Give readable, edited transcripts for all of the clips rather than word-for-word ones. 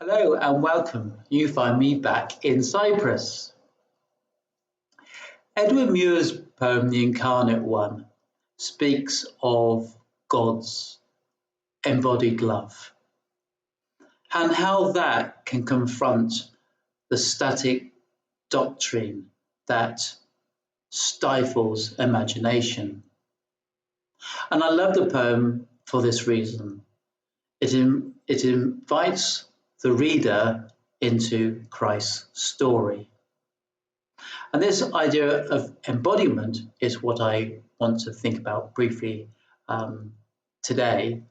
Hello and welcome. You find me back in Cyprus. Edward Muir's poem, The Incarnate One, speaks of God's embodied love and how that can confront the static doctrine that stifles imagination. And I love the poem for this reason. It invites the reader into Christ's story. And this idea of embodiment is what I want to think about briefly today.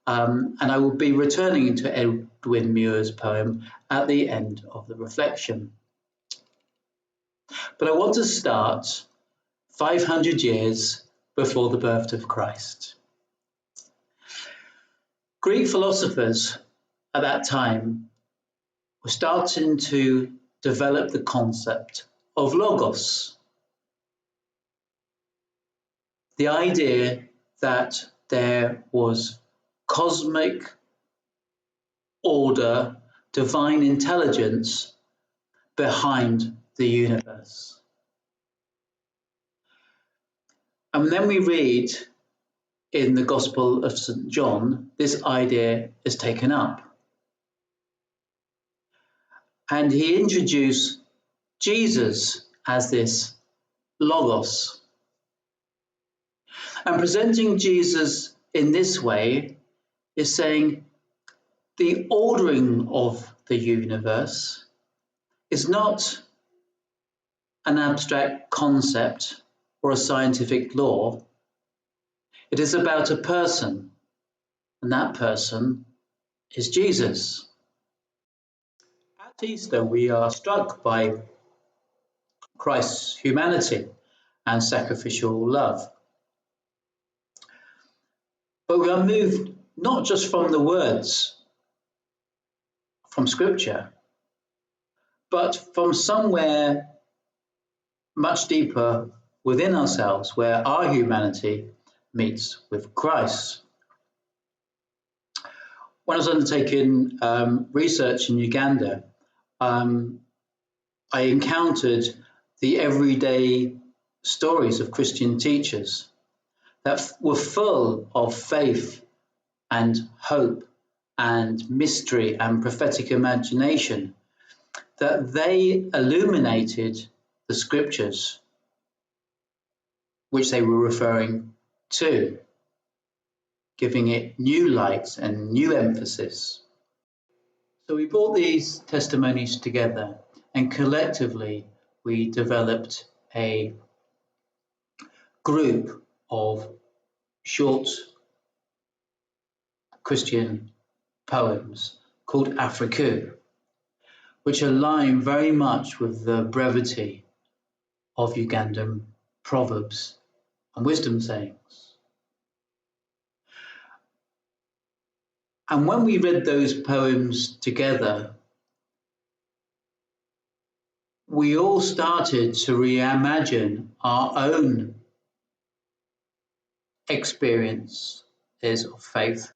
And I will be returning to Edwin Muir's poem at the end of the reflection. But I want to start 500 years before the birth of Christ. Greek philosophers at that time were starting to develop the concept of logos. The idea that there was cosmic order, divine intelligence behind the universe. And then we read in the Gospel of St. John, this idea is taken up. And he introduced Jesus as this logos. And presenting Jesus in this way is saying the ordering of the universe is not an abstract concept or a scientific law. It is about a person, and that person is Jesus. At Easter, we are struck by Christ's humanity and sacrificial love. But we are moved not just from the words from Scripture, but from somewhere much deeper within ourselves where our humanity meets with Christ. When I was undertaking research in Uganda, I encountered the everyday stories of Christian teachers that were full of faith and hope and mystery and prophetic imagination, that they illuminated the scriptures which they were referring to, giving it new light and new emphasis. So we brought these testimonies together and collectively we developed a group of short Christian poems called Afriku, which align very much with the brevity of Ugandan proverbs and wisdom sayings. And when we read those poems together, we all started to reimagine our own experiences of faith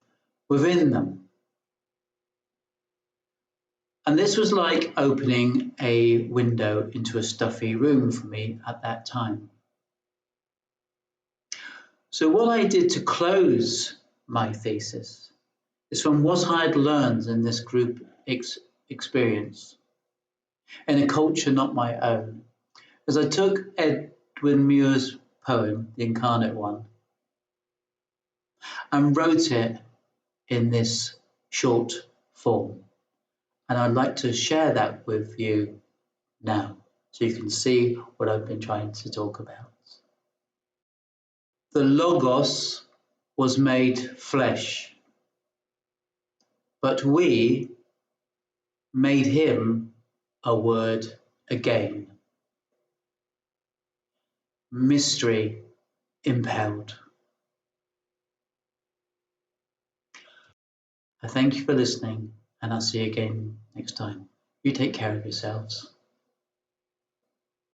within them. And this was like opening a window into a stuffy room for me at that time. So what I did to close my thesis is from what I had learned in this group experience, in a culture not my own, as I took Edwin Muir's poem, The Incarnate One, and wrote it in this short form. And I'd like to share that with you now, so you can see what I've been trying to talk about. The Logos was made flesh, but we made him a word again. Mystery impelled. I thank you for listening, and I'll see you again next time. You take care of yourselves.